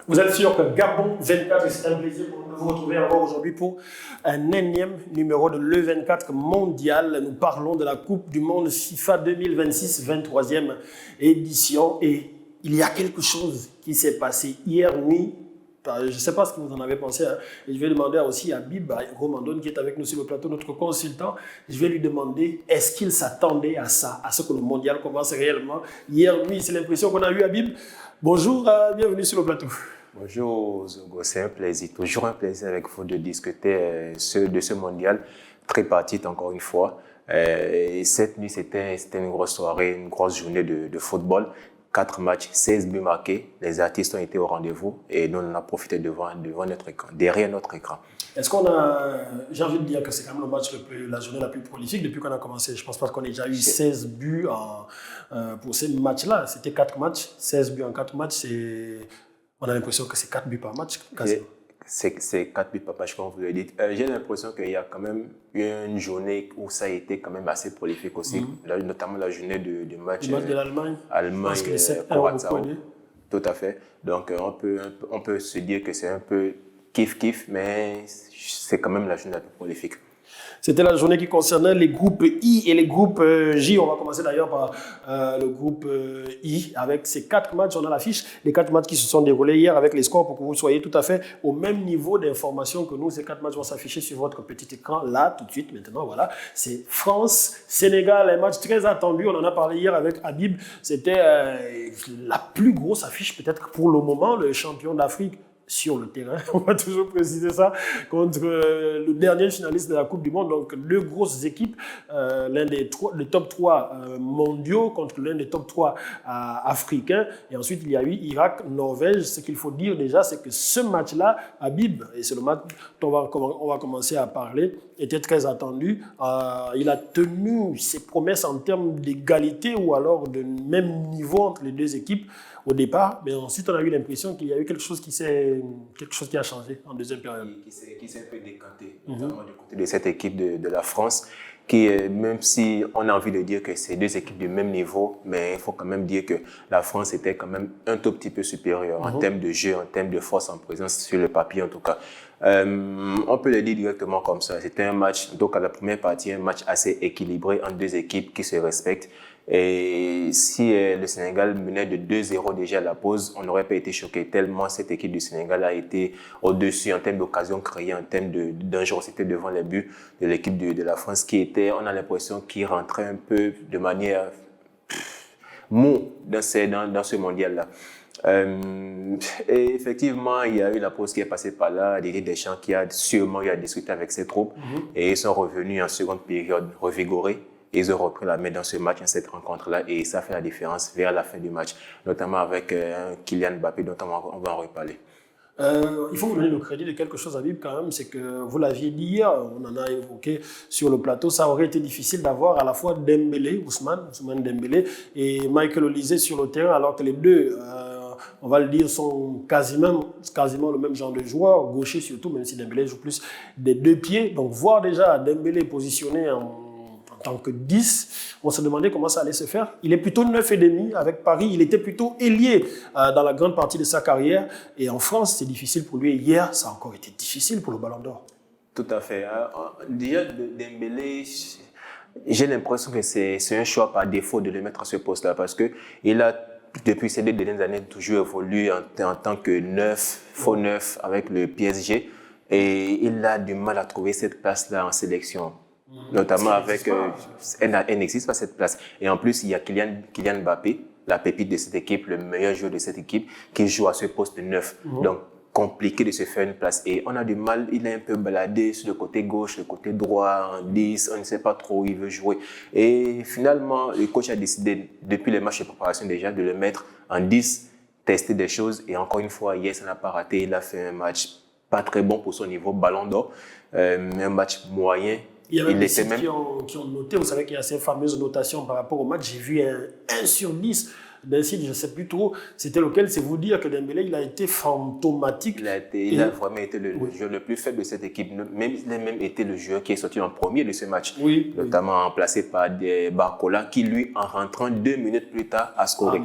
Vous êtes sûr que Gabon 24, et c'est un plaisir pour nous de vous retrouver encore aujourd'hui pour un énième numéro de l'E24 mondial. Nous parlons de la Coupe du Monde FIFA 2026, 23e édition. Et il y a quelque chose qui s'est passé hier nuit. Je ne sais pas ce que vous en avez pensé. Hein. Et je vais demander aussi à Bib Romandone, qui est avec nous sur le plateau, notre consultant. Je vais lui demander, est-ce qu'il s'attendait à ça, à ce que le mondial commence réellement hier nuit? C'est l'impression qu'on a eue à Bib. Bonjour, bienvenue sur le plateau. Bonjour Zogo, c'est un plaisir, toujours un plaisir avec vous de discuter de ce mondial tripartite encore une fois. Et cette nuit, c'était une grosse soirée, une grosse journée de football. 4 matchs, 16 buts marqués, les artistes ont été au rendez-vous et nous on a profité devant notre écran, derrière notre écran. Est-ce qu'on a, j'ai envie de dire que c'est quand même le match, la journée la plus prolifique depuis qu'on a commencé. Je ne pense pas qu'on ait déjà eu 16 buts pour ces matchs-là. C'était 4 matchs, 16 buts en 4 matchs, on a l'impression que c'est 4 buts par match. C'est 4 buts par match, comme vous le dites. J'ai l'impression qu'il y a quand même eu une journée où ça a été quand même assez prolifique aussi, notamment la journée du match. Du match de l'Allemagne. Allemagne, Curaçao. Tout à fait. Donc on peut se dire que c'est un peu kiff-kiff, mais c'est quand même la journée la plus prolifique. C'était la journée qui concernait les groupes I et les groupes J. On va commencer d'ailleurs par le groupe I. Avec ces 4 matchs, on a l'affiche. Les 4 matchs qui se sont déroulés hier avec les scores pour que vous soyez tout à fait au même niveau d'information que nous. Ces 4 matchs vont s'afficher sur votre petit écran là, tout de suite, maintenant. Voilà. C'est France-Sénégal, un match très attendu. On en a parlé hier avec Habib. C'était la plus grosse affiche peut-être pour le moment, le champion d'Afrique sur le terrain, on va toujours préciser ça, contre le dernier finaliste de la Coupe du Monde. Donc, 2 grosses équipes, l'un des top 3 mondiaux contre l'un des top 3 africains. Et ensuite, il y a eu Irak-Norvège. Ce qu'il faut dire déjà, c'est que ce match-là, Habib, et c'est le match dont on va commencer à parler, était très attendu. Il a tenu ses promesses en termes d'égalité ou alors de même niveau entre les 2 équipes au départ, mais ensuite on a eu l'impression qu'il y a eu quelque chose qui a changé en deuxième période. Qui s'est un peu décanté, notamment du côté de cette équipe de la France, qui, même si on a envie de dire que c'est 2 équipes du même niveau, mais il faut quand même dire que la France était quand même un tout petit peu supérieure en termes de jeu, en termes de force en présence sur le papier en tout cas. On peut le dire directement comme ça. C'était un match, donc à la première partie, un match assez équilibré entre 2 équipes qui se respectent. Et si le Sénégal menait de 2-0 déjà à la pause, on n'aurait pas été choqué tellement cette équipe du Sénégal a été au-dessus en termes d'occasions créées, en termes de dangerosité devant les buts de l'équipe de la France qui était, on a l'impression qu'il rentrait un peu de manière mou dans ce mondial-là. Et effectivement, il y a eu la pause qui est passée par là, Didier Deschamps qui a sûrement eu à discuter avec ses troupes et ils sont revenus en seconde période revigorés. Ils ont repris la main dans ce match, dans cette rencontre-là, et ça fait la différence vers la fin du match, notamment avec Kylian Mbappé, dont on va en reparler. Il faut vous donner le crédit de quelque chose à Bib quand même, c'est que vous l'aviez dit hier, on en a évoqué sur le plateau, ça aurait été difficile d'avoir à la fois Dembélé, Ousmane Dembélé et Michael Olise sur le terrain, alors que les deux, on va le dire, sont quasiment le même genre de joueur, gaucher surtout, même si Dembélé joue plus des 2 pieds. Donc voir déjà Dembélé positionné en tant que 10, on se demandait comment ça allait se faire. Il est plutôt 9,5 avec Paris. Il était plutôt ailier dans la grande partie de sa carrière. Et en France, c'est difficile pour lui. Hier, ça a encore été difficile pour le Ballon d'Or. Tout à fait. Déjà, Dembélé, j'ai l'impression que c'est un choix par défaut de le mettre à ce poste-là parce qu'il a, depuis ces 2 dernières années, toujours évolué en tant que faux neuf avec le PSG. Et il a du mal à trouver cette place-là en sélection. Notamment avec, elle n'existe pas cette place. Et en plus, il y a Kylian Mbappé, la pépite de cette équipe, le meilleur joueur de cette équipe, qui joue à ce poste de 9. Donc, compliqué de se faire une place. Et on a du mal, il est un peu baladé sur le côté gauche, le côté droit, en 10, on ne sait pas trop où il veut jouer. Et finalement, le coach a décidé, depuis les matchs de préparation déjà, de le mettre en 10, tester des choses. Et encore une fois, hier, ça n'a pas raté. Il a fait un match pas très bon pour son niveau Ballon d'Or, un match moyen. Il y a même des sites qui ont noté, vous savez qu'il y a ces fameuses notations par rapport au match. J'ai vu un 1 sur 10 d'un site, je ne sais plus trop, c'était lequel, c'est vous dire que Dembélé, il a été fantomatique. Il a vraiment été le joueur le plus faible de cette équipe. Il a même été le joueur qui est sorti en premier de ce match, notamment remplacé par Barcola, qui lui, en rentrant 2 minutes plus tard, a scoré.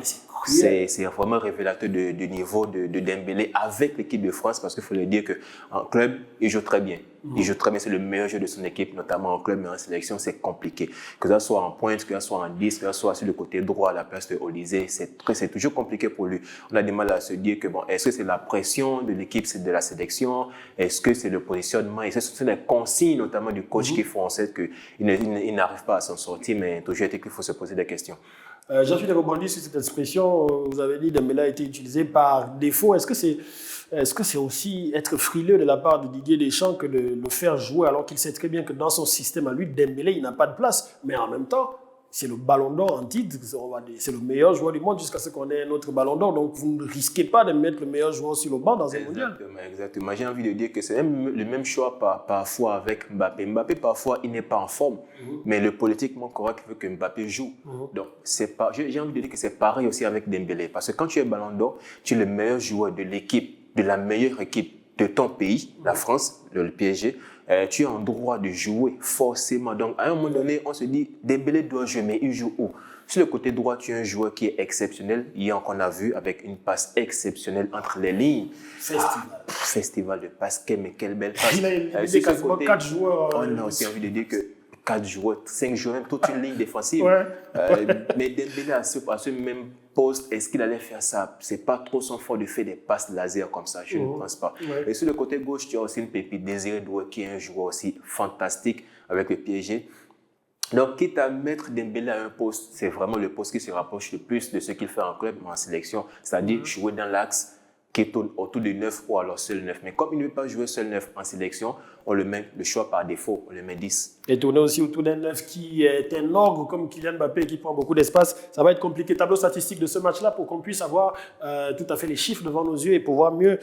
c'est vraiment révélateur du niveau de Dembélé avec l'équipe de France, parce qu'il faut le dire qu'en club, il joue très bien. Il joue très bien, c'est le meilleur joueur de son équipe, notamment en club, mais en sélection, c'est compliqué. Que ça soit en pointe, que ça soit en 10, que ça soit sur le côté droit à la place de Olysée, c'est toujours compliqué pour lui. On a du mal à se dire que, bon, est-ce que c'est la pression de l'équipe, c'est de la sélection? Est-ce que c'est le positionnement? Est-ce que ce sont les consignes, notamment du coach, qui font en sorte qu'il n'arrive pas à s'en sortir, mais toujours qu'il faut se poser des questions. Jean-Philippe rebondit sur cette expression. Vous avez dit que Dembélé a été utilisé par défaut. Est-ce que c'est aussi être frileux de la part de Didier Deschamps que de le faire jouer alors qu'il sait très bien que dans son système à lui, Dembélé, il n'a pas de place. Mais en même temps, c'est le ballon d'or en titre. C'est le meilleur joueur du monde jusqu'à ce qu'on ait un autre ballon d'or. Donc, vous ne risquez pas de mettre le meilleur joueur sur le banc dans un mondial. Exactement. J'ai envie de dire que c'est même le même choix parfois avec Mbappé. Mbappé, parfois, il n'est pas en forme. Mais le politiquement correct veut que Mbappé joue. Donc, j'ai envie de dire que c'est pareil aussi avec Dembélé. Parce que quand tu es ballon d'or, tu es le meilleur joueur de l'équipe, de la meilleure équipe de ton pays, la France, le PSG. Tu es en droit de jouer forcément. Donc, à un moment donné, on se dit, Dembélé doit jouer, mais il joue où? Sur le côté droit, tu es un joueur qui est exceptionnel. Hier, qu'on a vu avec une passe exceptionnelle entre les lignes. Festival de passe, mais quelle belle passe. Il a quasiment 4 joueurs. On a aussi envie de dire que 4 joueurs, 5 joueurs, même toute une ligne défensive. Mais Dembélé à ce même poste, est-ce qu'il allait faire ça? C'est pas trop son fort de faire des passes laser comme ça, je ne pense pas. Et sur le côté gauche, tu as aussi une pépite, Désiré Doué, qui est un joueur aussi fantastique avec le PSG. Donc, quitte à mettre Dembélé à un poste, c'est vraiment le poste qui se rapproche le plus de ce qu'il fait en club ou en sélection, c'est-à-dire jouer dans l'axe qui tourne autour de 9 ou alors seul 9. Mais comme il ne veut pas jouer seul 9 en sélection, on le met le choix par défaut, on le met 10. Et tourner aussi autour d'un 9 qui est un ogre comme Kylian Mbappé qui prend beaucoup d'espace, ça va être compliqué. Tableau statistique de ce match-là pour qu'on puisse avoir tout à fait les chiffres devant nos yeux et pouvoir mieux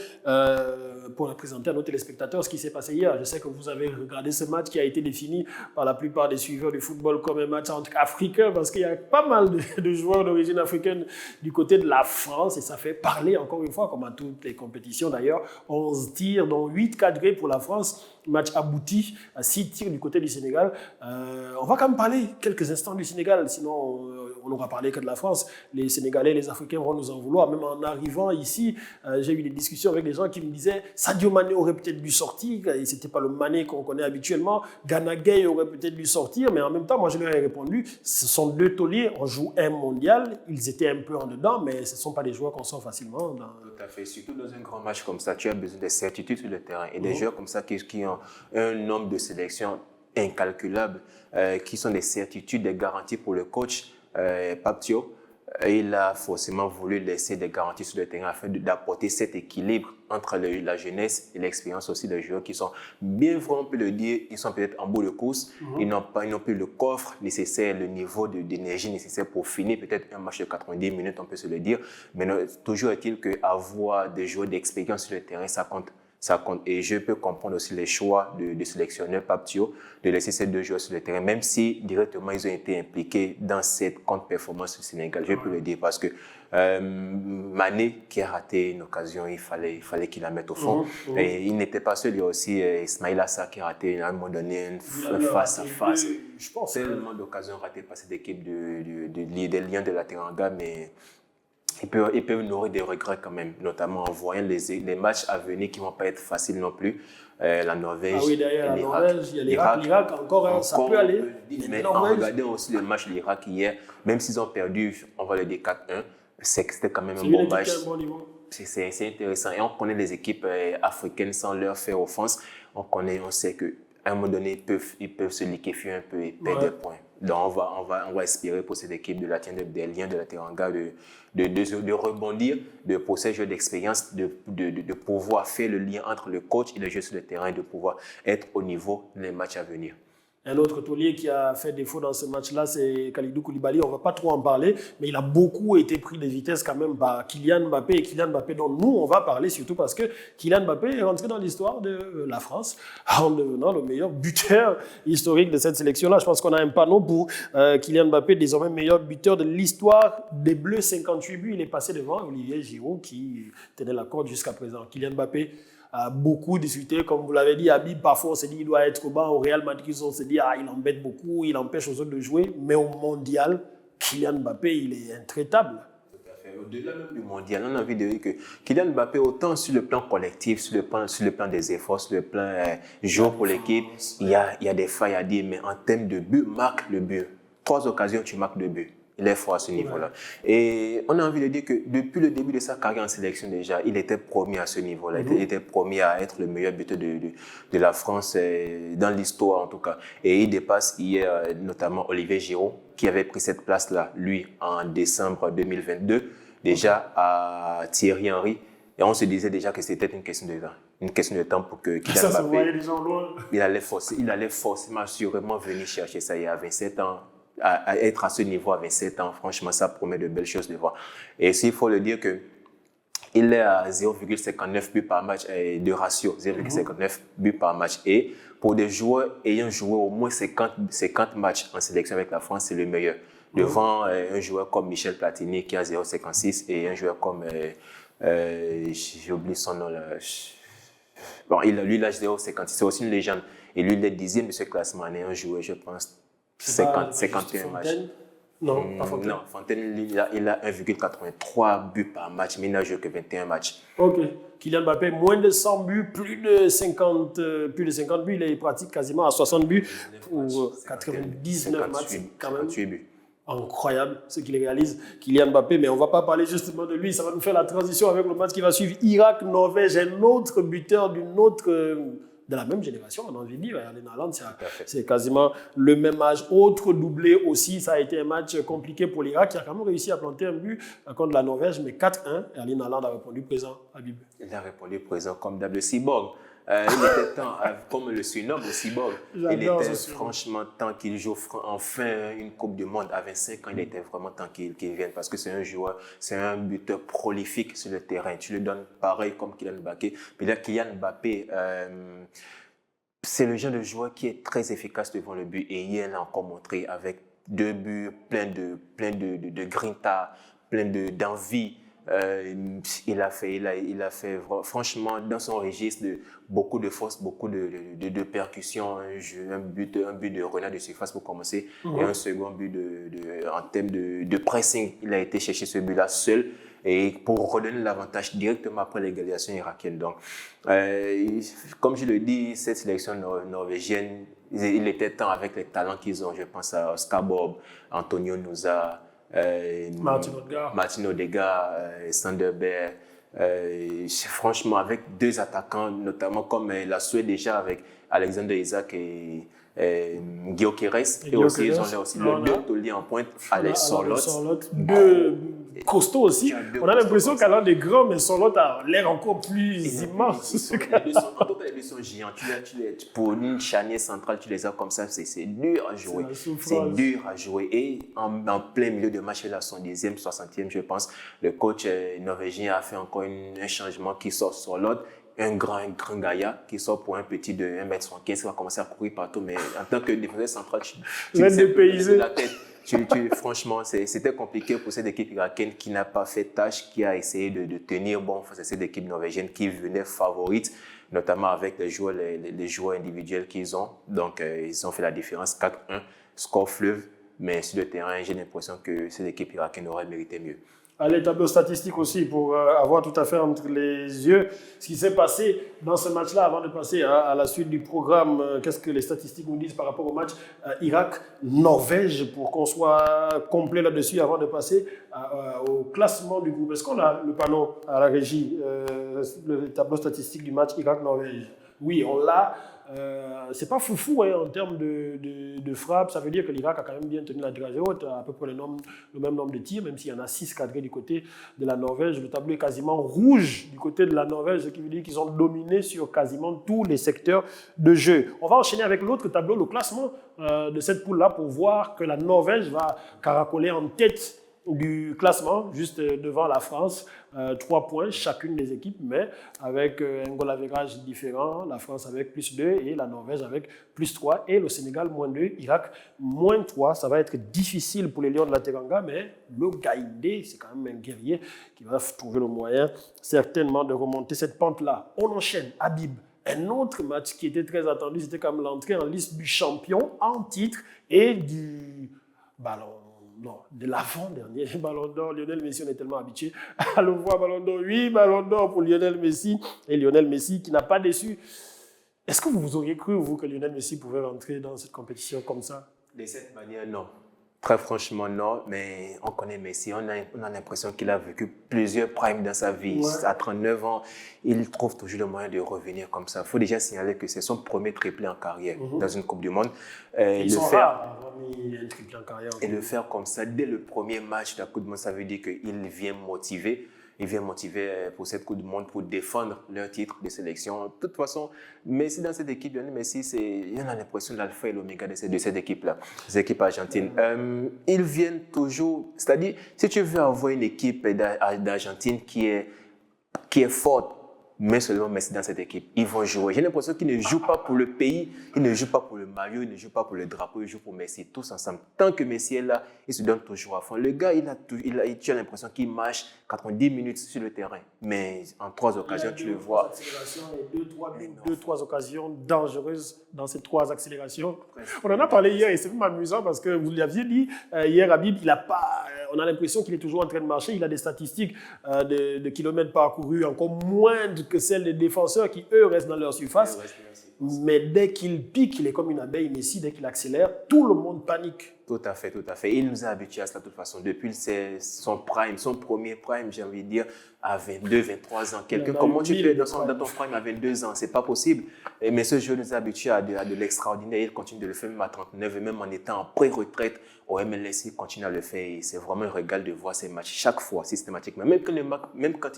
pour présenter à nos téléspectateurs ce qui s'est passé hier. Je sais que vous avez regardé ce match qui a été défini par la plupart des suiveurs du football comme un match entre Africains parce qu'il y a pas mal de joueurs d'origine africaine du côté de la France et ça fait parler encore une fois comme à toutes les compétitions d'ailleurs. 11 tirs dont 8 cadrés pour la France. Match abouti à 6 tirs du côté du Sénégal. On va quand même parler quelques instants du Sénégal, sinon on n'aura parlé que de la France. Les Sénégalais, les Africains vont nous en vouloir. Même en arrivant ici, j'ai eu des discussions avec des gens qui me disaient Sadio Mané aurait peut-être dû sortir, et ce n'était pas le Mané qu'on connaît habituellement. Gana Gueye aurait peut-être dû sortir, mais en même temps, moi je leur ai répondu, ce sont deux tauliers, on joue un mondial, ils étaient un peu en dedans, mais ce ne sont pas des joueurs qu'on sort facilement. Tout à fait, surtout dans un grand match comme ça, tu as besoin de certitude sur le terrain, et des joueurs comme ça qui ont un nombre de sélections incalculable, qui sont des certitudes, des garanties pour le coach. Pape Thiaw, il a forcément voulu laisser des garanties sur le terrain afin d'apporter cet équilibre entre la jeunesse et l'expérience aussi des joueurs qui sont, bien vrai on peut le dire, ils sont peut-être en bout de course, ils n'ont plus le coffre nécessaire, le niveau d'énergie nécessaire pour finir peut-être un match de 90 minutes, on peut se le dire, mais toujours est-il qu'avoir des joueurs d'expérience sur le terrain, ça compte. Ça compte. Et je peux comprendre aussi les choix de sélectionneur Pape Thiaw de laisser ces deux joueurs sur le terrain, même si directement ils ont été impliqués dans cette contre-performance du Sénégal. Je peux le dire parce que Mané qui a raté une occasion, il fallait qu'il la mette au fond. Et il n'était pas seul, il y a aussi Ismaïla Sarr qui a raté à un moment donné un face-à-face. Je pense tellement d'occasions ratées par cette équipe des Lions de la Teranga, mais ils peuvent nourrir des regrets quand même, notamment en voyant les matchs à venir qui ne vont pas être faciles non plus. La Norvège, derrière la Norvège, il y a l'Irak, encore ça peut aller. Mais en regardant aussi le match de l'Irak hier, même s'ils ont perdu, on va le dire 4-1, c'était quand même un bon match. C'est intéressant. Et on connaît les équipes africaines sans leur faire offense. On sait qu'à un moment donné, ils peuvent se liquéfier un peu et perdre des points. Donc, on va espérer pour cette équipe des Lions de la Teranga de rebondir, de possèder jeu d'expérience, de pouvoir faire le lien entre le coach et le jeu sur le terrain et de pouvoir être au niveau des matchs à venir. Un autre taulier qui a fait défaut dans ce match-là, c'est Kalidou Koulibaly. On ne va pas trop en parler, mais il a beaucoup été pris de vitesse quand même par Kylian Mbappé. Et Kylian Mbappé, dont nous, on va parler surtout parce que Kylian Mbappé est rentré dans l'histoire de la France en devenant le meilleur buteur historique de cette sélection-là. Je pense qu'on a un panneau pour Kylian Mbappé, désormais meilleur buteur de l'histoire des Bleus, 58 buts. Il est passé devant Olivier Giroud qui tenait la corde jusqu'à présent. Kylian Mbappé a beaucoup discuté, comme vous l'avez dit, Habib, parfois on s'est dit qu'il doit être au banc. Au Real Madrid, on s'est dit il embête beaucoup, il empêche aux autres de jouer, mais au mondial, Kylian Mbappé, il est intraitable. Au-delà même du mondial, on a envie de dire que Kylian Mbappé, autant sur le plan collectif, sur le plan des efforts, sur le plan jeu pour l'équipe, il y a des failles à dire, mais en termes de but, marque le but. 3 occasions, tu marques 2 buts. Il est fort à ce niveau-là. Et on a envie de dire que depuis le début de sa carrière en sélection déjà, il était premier à ce niveau-là. Il était premier à être le meilleur buteur de la France dans l'histoire en tout cas. Et il dépasse hier notamment Olivier Giroud qui avait pris cette place-là, lui, en décembre 2022, déjà à Thierry Henry. Et on se disait déjà que c'était une question de temps. Une question de temps pour que Kylian Mbappé, il allait forcément, sûrement venir chercher ça il y a 27 ans. À être à ce niveau à 27 ans, franchement, ça promet de belles choses de voir. Et s'il faut le dire il est à 0,59 buts par match de ratio, 0,59 buts par match. Et pour des joueurs ayant joué au moins 50 matchs en sélection avec la France, c'est le meilleur. Devant un joueur comme Michel Platini qui a 0,56 et un joueur comme, j'ai oublié son nom là. Bon, lui, il a 0,56, c'est aussi une légende. Et lui, il est 10e de ce classement. Et un joueur, je pense, 51 matchs. Non, pas Fontaine. Non, Fontaine, il a 1,83 buts par match, mais il n'a joué que 21 matchs. Ok. Kylian Mbappé, moins de 100 buts, plus de 50 buts. Il est pratique quasiment à 60 buts pour 99 matchs. 58 buts. Incroyable ce qu'il réalise, Kylian Mbappé. Mais on ne va pas parler justement de lui. Ça va nous faire la transition avec le match qui va suivre. Irak-Norvège, un autre buteur de la même génération, on a envie de dire. Erling Haaland, c'est quasiment le même âge. Autre doublé aussi, ça a été un match compliqué pour l'Irak qui a quand même réussi à planter un but contre la Norvège, mais 4-1. Erling Haaland a répondu présent, Habib. Il a répondu présent comme d'hab le cyborg. Il était temps, comme le surnomme au cyborg, il était franchement temps qu'il joue enfin une Coupe du Monde à 25 ans. Il était vraiment temps qu'il vienne parce que c'est un joueur, c'est un buteur prolifique sur le terrain. Tu le donnes pareil comme Kylian Mbappé. Puis là, Kylian Mbappé, c'est le genre de joueur qui est très efficace devant le but. Et hier, il a encore montré avec 2 buts, plein de grinta, plein d'envie. Il a fait franchement dans son registre beaucoup de force, beaucoup de percussions, un but de renard de surface pour commencer et un second but en termes de pressing. Il a été chercher ce but-là seul et pour redonner l'avantage directement après l'égalisation irakienne. Donc, comme je le dis, cette sélection norvégienne, il était temps avec les talents qu'ils ont. Je pense à Oscar Bob, Antonio Nusa, Martin Odegaard, Sander Berg. Franchement, avec 2 attaquants, notamment comme la Suède déjà avec Alexander Isak et Gyökeres. Et aussi, ils ont aussi le 2 tauliers en pointe, Alex Sørloth. 2 costauds aussi. On a l'impression qu'elle a des grands, mais Sørloth a l'air encore plus immense. En tout cas, les deux sont géants. Pour une charnière centrale, tu les as comme ça, c'est dur à jouer. C'est dur à jouer. Et en plein milieu de match, là, son 10e, 60e, je pense, le coach norvégien a fait encore un changement qui sort Sørloth. Un grand gaillard qui sort pour un petit de 1,75 m qui va commencer à courir partout. Mais en tant que défenseur central, tu dépaysé. La tête. Franchement, c'était compliqué pour cette équipe irakienne qui n'a pas fait tâche, qui a essayé de tenir bon face à cette équipe norvégienne qui venait favorite, notamment avec les joueurs individuels qu'ils ont. Donc, ils ont fait la différence 4-1, score fleuve. Mais sur le terrain, j'ai l'impression que cette équipe irakienne aurait mérité mieux. Les tableaux statistiques aussi pour avoir tout à fait entre les yeux ce qui s'est passé dans ce match-là avant de passer à la suite du programme. Qu'est-ce que les statistiques nous disent par rapport au match Irak-Norvège pour qu'on soit complet là-dessus avant de passer au classement du groupe. Est-ce qu'on a le panneau à la régie, le tableau statistique du match Irak-Norvège? Oui, on l'a. C'est pas foufou en termes de frappe. Ça veut dire que l'Irak a quand même bien tenu la dragée haute, à peu près le même nombre de tirs, même s'il y en a 6 cadrés du côté de la Norvège. Le tableau est quasiment rouge du côté de la Norvège, ce qui veut dire qu'ils ont dominé sur quasiment tous les secteurs de jeu. On va enchaîner avec l'autre tableau, le classement de cette poule-là, pour voir que la Norvège va caracoler en tête du classement, juste devant la France. 3 points chacune des équipes, mais avec un goal average différent, la France avec +2 et la Norvège avec +3 et le Sénégal -2, Irak -3. Ça va être difficile pour les Lions de la Teranga, mais le Gaïndé, c'est quand même un guerrier qui va trouver le moyen certainement de remonter cette pente-là. On enchaîne, Habib. Un autre match qui était très attendu, c'était comme l'entrée en liste du champion en titre et du ballon non, de l'avant-dernier Ballon d'Or. Lionel Messi, on est tellement habitué à le voir Ballon d'Or. 8 Ballons d'Or pour Lionel Messi. Et Lionel Messi qui n'a pas déçu. Est-ce que vous auriez cru, vous, que Lionel Messi pouvait rentrer dans cette compétition comme ça? De cette manière, non. Très franchement, non. Mais on connaît Messi. On a l'impression qu'il a vécu plusieurs primes dans sa vie. Ouais. À 39 ans, il trouve toujours le moyen de revenir comme ça. Il faut déjà signaler que c'est son premier triplé en carrière dans une Coupe du Monde. Ils sont rares à avoir mis un triplé en carrière. Et le faire comme ça, dès le premier match de la Coupe du Monde, ça veut dire qu'il vient motiver. Il vient motiver pour cette Coupe du Monde, pour défendre leur titre de sélection. De toute façon, Messi dans cette équipe, Messi, il y en a l'impression de l'alpha et l'oméga de cette équipe-là, ces équipes argentines. Ils viennent toujours, c'est-à-dire, si tu veux avoir une équipe d'Argentine qui est forte, mais seulement Messi dans cette équipe, ils vont jouer. J'ai l'impression qu'ils ne jouent pas pour le pays, ils ne jouent pas pour le maillot, ils ne jouent pas pour le drapeau, ils jouent pour Messi, tous ensemble. Tant que Messi est là, il se donne toujours à fond. Le gars, tu as l'impression qu'il marche 90 minutes sur le terrain, mais en 3 occasions, tu le vois. Deux, trois occasions dangereuses dans ces 3 accélérations. On en a parlé hier et c'est même amusant parce que vous l'aviez dit, hier, Habib, on a l'impression qu'il est toujours en train de marcher. Il a des statistiques de kilomètres parcourus encore moindres que celles des défenseurs qui, eux, restent dans leur surface. Mais dès qu'il pique, il est comme une abeille. Messi, dès qu'il accélère, tout le monde panique. Tout à fait, tout à fait. Il nous a habitués à cela de toute façon. Depuis son prime, son premier prime, j'ai envie de dire, à 22, 23 ans. Comment tu peux dans ton prime à 22 ans? C'est pas possible. Mais ce jeu nous a habitués à de l'extraordinaire. Il continue de le faire même à 39 et même en étant en pré-retraite au MLS, il continue à le faire. Et c'est vraiment un régal de voir ces matchs chaque fois, systématiquement. Même quand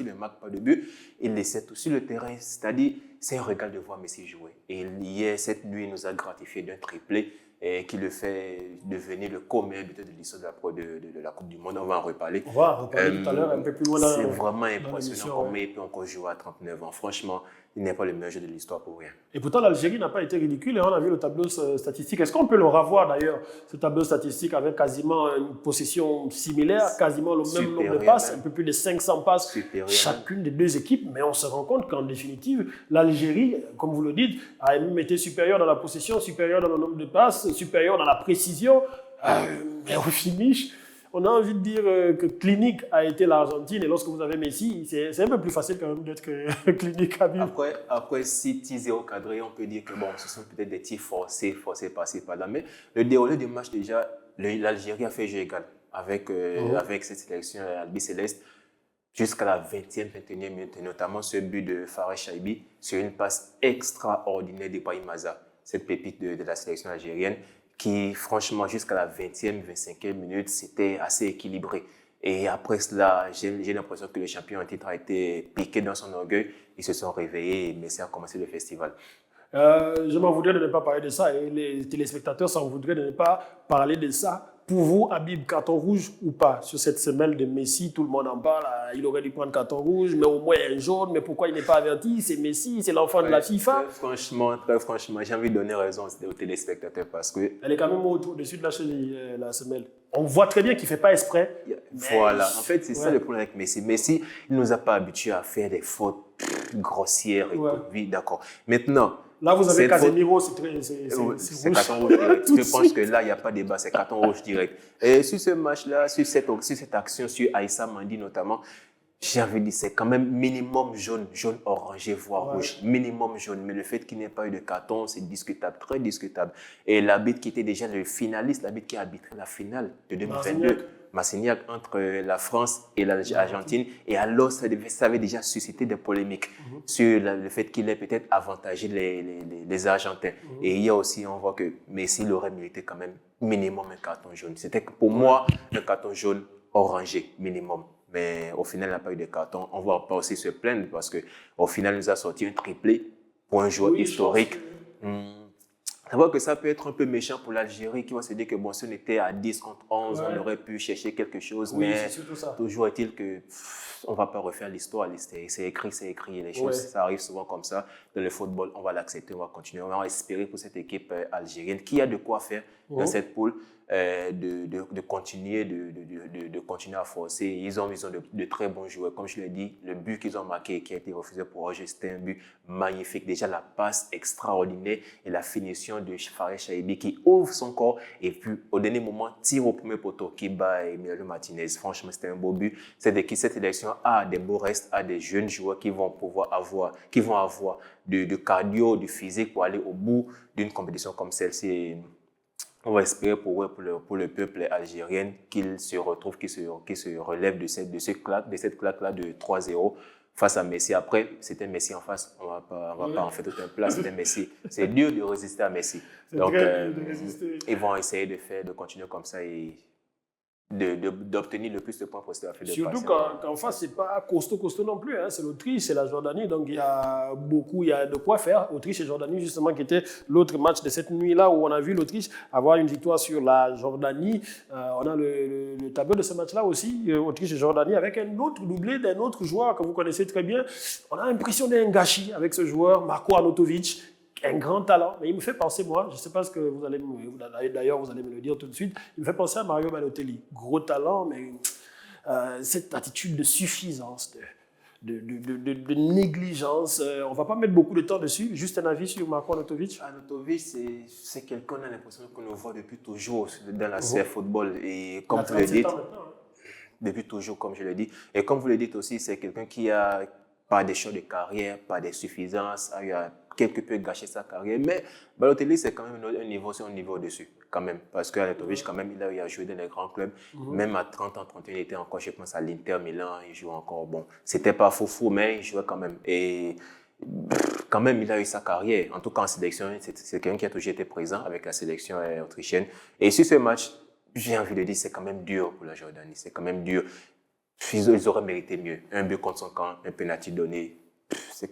il ne marque pas de but, il laissait tout sur le terrain. C'est-à-dire, c'est un régal de voir Messi jouer. Et hier, cette nuit, il nous a gratifié d'un triplé et qui le fait devenir le co-meilleur buteur de l'histoire de la Coupe du Monde. On va en reparler. On va en reparler tout à l'heure, un peu plus loin. C'est vraiment impressionnant comment il peut encore jouer à 39 ans. Franchement, il n'est pas le meilleur joueur de l'histoire pour rien. Et pourtant, l'Algérie n'a pas été ridicule. Et on a vu le tableau statistique. Est-ce qu'on peut le revoir d'ailleurs, ce tableau statistique, avec quasiment une possession similaire, quasiment le même nombre de passes, un peu plus de 500 passes, chacune des 2 équipes. Mais on se rend compte qu'en définitive, l'Algérie, comme vous le dites, a même été supérieure dans la possession, supérieure dans le nombre de passes, supérieure dans la précision. Mais au finish, on a envie de dire que clinique a été l'Argentine. Et lorsque vous avez Messi, c'est un peu plus facile quand même d'être clinique à vivre. Après 6 tirs 0 cadrés, on peut dire que bon, ce sont peut-être des tirs forcés par-ci, par-là. Mais le déroulé du match, déjà, l'Algérie a fait jeu égal avec cette sélection albicéleste jusqu'à la 20e, 21e minute, et notamment ce but de Fares Chaibi sur une passe extraordinaire d'Ibrahim Maza, cette pépite de la sélection algérienne, qui, franchement, jusqu'à la 20e, 25e minute, c'était assez équilibré. Et après cela, j'ai l'impression que le champion en titre a été piqué dans son orgueil. Ils se sont réveillés et Messi a commencé le festival. Je m'en voudrais de ne pas parler de ça et les téléspectateurs s'en voudraient de ne pas parler de ça. Pour vous, Habib, carton rouge ou pas sur cette semelle de Messi? Tout le monde en parle. Il aurait dû prendre carton rouge, mais au moins un jaune. Mais pourquoi il n'est pas averti? C'est Messi, c'est l'enfant de la FIFA. Très franchement, j'ai envie de donner raison aux téléspectateurs parce que... Elle est quand même au-dessus de la cheville, la semelle. On voit très bien qu'il ne fait pas exprès. Voilà, en fait, c'est ça le problème avec Messi. Messi, il ne nous a pas habitués à faire des fautes grossières et tout. Oui, d'accord. Maintenant... Là, vous avez Casemiro, c'est carton rouge direct. Je pense que là, il n'y a pas de débat, c'est carton rouge direct. Et sur ce match-là, sur cette action, sur Aïssa Mandi notamment, j'avais dit c'est quand même minimum jaune orangé, voire rouge. Minimum jaune. Mais le fait qu'il n'y ait pas eu de carton, c'est discutable, très discutable. Et l'arbitre qui était déjà le finaliste, l'arbitre qui a arbitré la finale de 2022, Massignac, entre la France et l'Argentine. Et alors, ça avait déjà suscité des polémiques sur le fait qu'il ait peut-être avantagé les Argentins. Et hier aussi, on voit que Messi aurait mérité quand même minimum un carton jaune. C'était pour moi un carton jaune orangé, minimum. Mais au final, il n'a pas eu de carton. On ne va pas aussi se plaindre parce qu'au final, il nous a sorti un triplé pour un joueur historique. Je vois que ça peut être un peu méchant pour l'Algérie qui va se dire que bon, si on était à 10 contre 11, on aurait pu chercher quelque chose. Mais toujours est-il que on ne va pas refaire l'histoire. C'est écrit. Et les choses, ça arrive souvent comme ça. Dans le football, on va l'accepter, on va continuer. On va espérer pour cette équipe algérienne qui a de quoi faire dans cette poule. De continuer à forcer. Ils ont de très bons joueurs. Comme je l'ai dit, le but qu'ils ont marqué et qui a été refusé pour Roger, c'était un but magnifique. Déjà, la passe extraordinaire et la finition de Fares Chaibi qui ouvre son corps et puis au dernier moment tire au premier poteau qui bat Emiliano Martinez. Franchement, c'était un beau but. Cette sélection a des beaux restes, a des jeunes joueurs qui vont avoir du cardio, du physique pour aller au bout d'une compétition comme celle-ci. On va espérer pour le peuple algérien qu'il se retrouve, qu'il se relève de cette claque-là de 3-0 face à Messi. Après, c'était Messi en face. On va pas en faire tout un plat. C'était Messi. C'est dur de résister à Messi. Donc, ils vont essayer de continuer comme ça et d'obtenir le plus de points possible. Surtout qu'en face, c'est pas costaud non plus. Hein. C'est l'Autriche, c'est la Jordanie. Donc, il y a de quoi faire. Autriche et Jordanie, justement, qui était l'autre match de cette nuit-là où on a vu l'Autriche avoir une victoire sur la Jordanie. On a le tableau de ce match-là aussi, Autriche et Jordanie, avec un autre doublé d'un autre joueur que vous connaissez très bien. On a l'impression d'un gâchis avec ce joueur, Marko Arnautovic. Un grand talent, mais il me fait penser, moi, je ne sais pas ce que vous allez me le dire tout de suite, il me fait penser à Mario Balotelli. Gros talent, mais cette attitude de suffisance, de négligence, on ne va pas mettre beaucoup de temps dessus. Juste un avis sur Marko Arnautovic. Arnautovic, c'est quelqu'un, on a l'impression qu'on le voit depuis toujours dans la CF Football. Et comme vous le dites, depuis toujours, comme je le dis. Et comme vous le dites aussi, c'est quelqu'un qui a pas des choix de carrière, pas des suffisances, il a quelque peu gâché sa carrière. Mais Balotelli, c'est quand même un niveau au-dessus, quand même. Parce qu'Arnautovic, quand même, il a joué dans les grands clubs. Même à 30 ans, 31, il était encore, je pense, à l'Inter Milan. Il jouait encore. Bon, c'était pas fou, mais il jouait quand même. Et quand même, il a eu sa carrière. En tout cas, en sélection, c'est quelqu'un qui a toujours été présent avec la sélection autrichienne. Et sur ce match, j'ai envie de dire, c'est quand même dur pour la Jordanie. C'est quand même dur. Ils auraient mérité mieux. Un but contre son camp, un penalty donné. C'est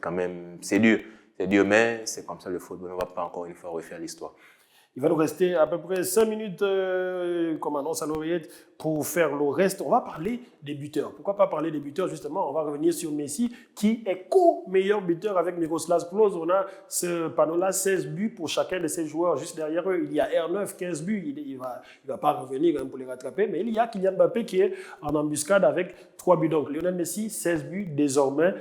dur. C'est dur, mais c'est comme ça le football. On ne va pas encore une fois refaire l'histoire. Il va nous rester à peu près 5 minutes, comme annonce à l'oreillette, pour faire le reste. On va parler des buteurs. Pourquoi pas parler des buteurs, justement? On va revenir sur Messi, qui est co-meilleur buteur avec Miroslav Klose. On a ce panneau-là, 16 buts pour chacun de ces joueurs. Juste derrière eux, il y a R9, 15 buts. Il va pas revenir pour les rattraper. Mais il y a Kylian Mbappé qui est en embuscade avec 3 buts. Donc, Lionel Messi, 16 buts désormais.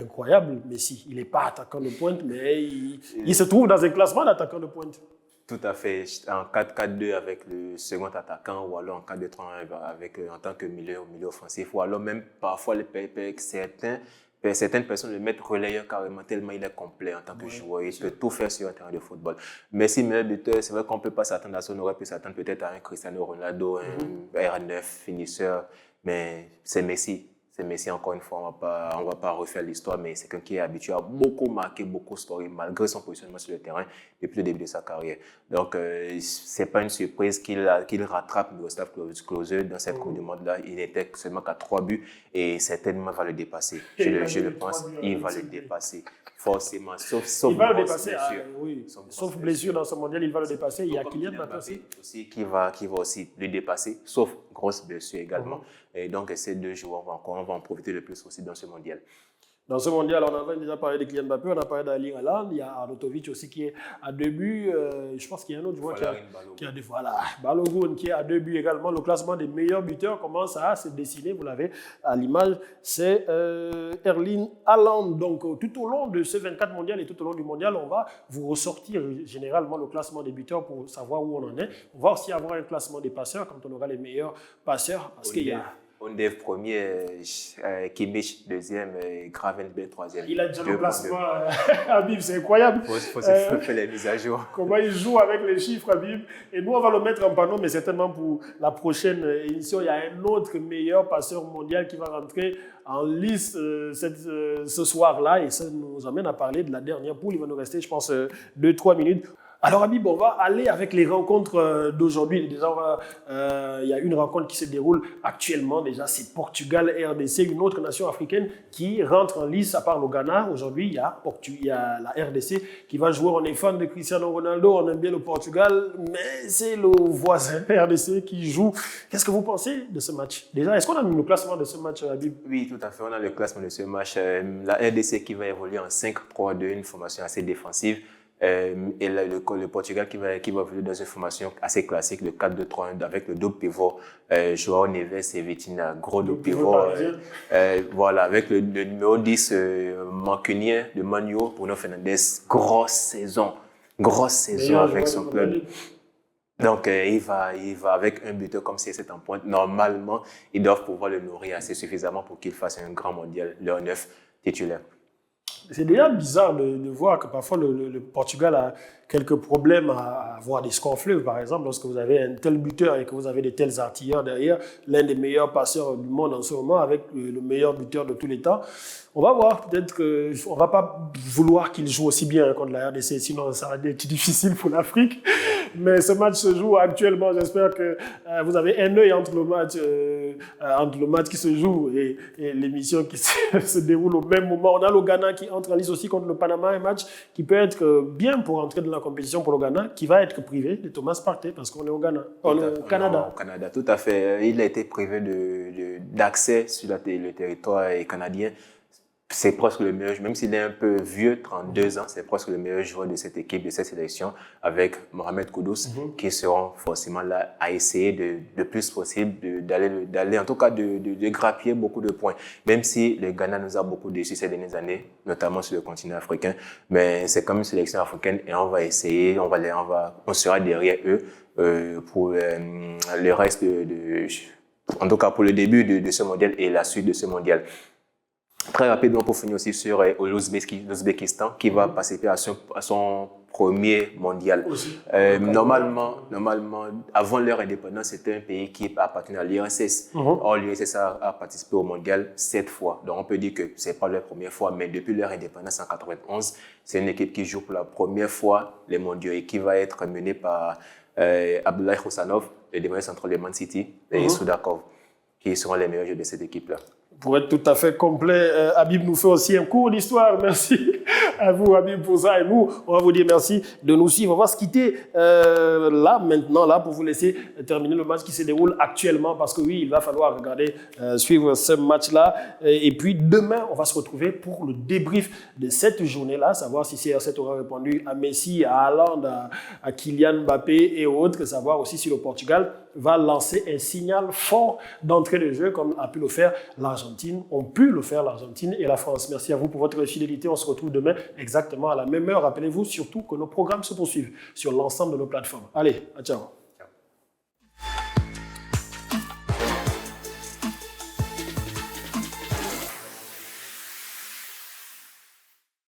Incroyable, Messi. Il n'est pas attaquant de pointe, mais il se trouve dans un classement d'attaquant de pointe. Tout à fait. En 4-4-2 avec le second attaquant ou alors en 4-2-3 en tant que milieu offensif ou alors même parfois certaines personnes le mettent relayeur carrément tellement il est complet en tant que joueur. Il peut tout faire sur un terrain de football. Messi, meilleur buteur, c'est vrai qu'on ne peut pas s'attendre à ça. On aurait pu s'attendre peut-être à un Cristiano Ronaldo, un R9 finisseur, mais c'est Messi. C'est Messi, encore une fois, on va pas refaire l'histoire, mais c'est quelqu'un qui est habitué à beaucoup marquer, beaucoup scorer, malgré son positionnement sur le terrain depuis le début de sa carrière. Donc, c'est pas une surprise qu'il rattrape Miroslav Klose dans cette Coupe du Monde-là. Il n'était seulement qu'à 3 buts et certainement va le dépasser. Je le pense, il va le dépasser. Forcément, sauf il va le dépasser, sauf blessure dans ce mondial, il va le dépasser. Il y a Kylian Mbappé aussi qui va aussi le dépasser, sauf grosse blessure également. Et donc, ces deux joueurs, on va en profiter le plus aussi dans ce mondial. Dans ce mondial, on a déjà parlé de Kylian Mbappé, on a parlé d'Erling Haaland, il y a Arnautovic aussi qui est à 2 buts. Je pense qu'il y a un autre joueur qui a 2 fois. Balogun qui est à 2 buts également. Le classement des meilleurs buteurs commence à se dessiner, vous l'avez à l'image, c'est Erling Haaland. Donc tout au long de ce 24 mondial et tout au long du mondial, on va vous ressortir généralement le classement des buteurs pour savoir où on en est. On va aussi avoir un classement des passeurs quand on aura les meilleurs passeurs parce qu'il y a... Ondev premier, Kimmich deuxième, Gravenberch troisième. Il a déjà le classement, Habib, c'est incroyable. Il faut se faire les mises à jour. Comment il joue avec les chiffres, Habib. Et nous, on va le mettre en panneau, mais certainement pour la prochaine édition, il y a un autre meilleur passeur mondial qui va rentrer en liste ce soir-là. Et ça nous amène à parler de la dernière poule. Il va nous rester, je pense, 2-3 minutes. Alors, Habib, on va aller avec les rencontres d'aujourd'hui. Déjà, il y a une rencontre qui se déroule actuellement. Déjà, c'est Portugal-RDC, une autre nation africaine qui rentre en lice à part le Ghana. Aujourd'hui, il y a la RDC qui va jouer. On est fan de Cristiano Ronaldo, on aime bien le Portugal, mais c'est le voisin RDC qui joue. Qu'est-ce que vous pensez de ce match? Déjà, est-ce qu'on a mis le classement de ce match, Habib? Oui, tout à fait. On a le classement de ce match. La RDC qui va évoluer en 5-3-2, une formation assez défensive. Et le Portugal qui va évoluer dans une formation assez classique, le 4-2-3-1 avec le double pivot, João Neves et Vitinha, gros double pivot. Voilà, avec le numéro 10 mancunien de Manu, Bruno Fernandes, grosse saison. grosse saison avec son club. Donc, il va avec un buteur comme c'est en pointe. Normalement, ils doivent pouvoir le nourrir assez suffisamment pour qu'il fasse un grand mondial, leur 9 titulaire. C'est déjà bizarre de voir que parfois le Portugal a quelques problèmes à avoir des scores fleuves. Par exemple, lorsque vous avez un tel buteur et que vous avez de tels artilleurs derrière, l'un des meilleurs passeurs du monde en ce moment avec le meilleur buteur de tous les temps. On va voir, peut-être qu'on ne va pas vouloir qu'il joue aussi bien contre la RDC, sinon ça va être difficile pour l'Afrique. Mais ce match se joue actuellement. J'espère que vous avez un œil entre le match qui se joue et l'émission qui se déroule au même moment. On a le Ghana qui entre en lice aussi contre le Panama, un match qui peut être bien pour entrer dans la compétition pour le Ghana, qui va être privé de Thomas Partey parce qu'on est au Ghana, on est au Canada. Au Canada, tout à fait. Il a été privé d'accès sur le territoire canadien. C'est presque le meilleur, même s'il est un peu vieux, 32 ans, c'est presque le meilleur joueur de cette équipe, de cette sélection, avec Mohamed Kudus, qui seront forcément là à essayer de plus possible d'aller en tout cas de grappiller beaucoup de points. Même si le Ghana nous a beaucoup déçus ces dernières années, notamment sur le continent africain, mais c'est comme une sélection africaine et on va essayer, on sera derrière eux pour le reste en tout cas pour le début de ce mondial et la suite de ce mondial. Très rapidement pour finir aussi sur l'Ouzbékistan qui va participer à son premier mondial. Normalement, avant leur indépendance, c'était un pays qui appartenait à l'URSS. Or, l'URSS a participé au mondial 7 fois. Donc, on peut dire que ce n'est pas leur première fois, mais depuis leur indépendance en 1991, c'est une équipe qui joue pour la première fois les mondiaux et qui va être menée par Abdullah Khosanov, le défenseur central de Man City, et Soudakov, qui seront les meilleurs joueurs de cette équipe-là. Pour être tout à fait complet, Habib nous fait aussi un cours d'histoire. Merci à vous, Habib, pour ça. Et nous, on va vous dire merci de nous suivre. On va se quitter maintenant, pour vous laisser terminer le match qui se déroule actuellement. Parce que oui, il va falloir suivre ce match-là. Et puis demain, on va se retrouver pour le débrief de cette journée-là. Savoir si CR7 aura répondu à Messi, à Haaland, à Kylian Mbappé et autres. Savoir aussi si le Portugal va lancer un signal fort d'entrée de jeu comme a pu le faire l'Argentine, ont pu le faire l'Argentine et la France. Merci à vous pour votre fidélité. On se retrouve demain exactement à la même heure. Rappelez-vous surtout que nos programmes se poursuivent sur l'ensemble de nos plateformes. Allez, ciao.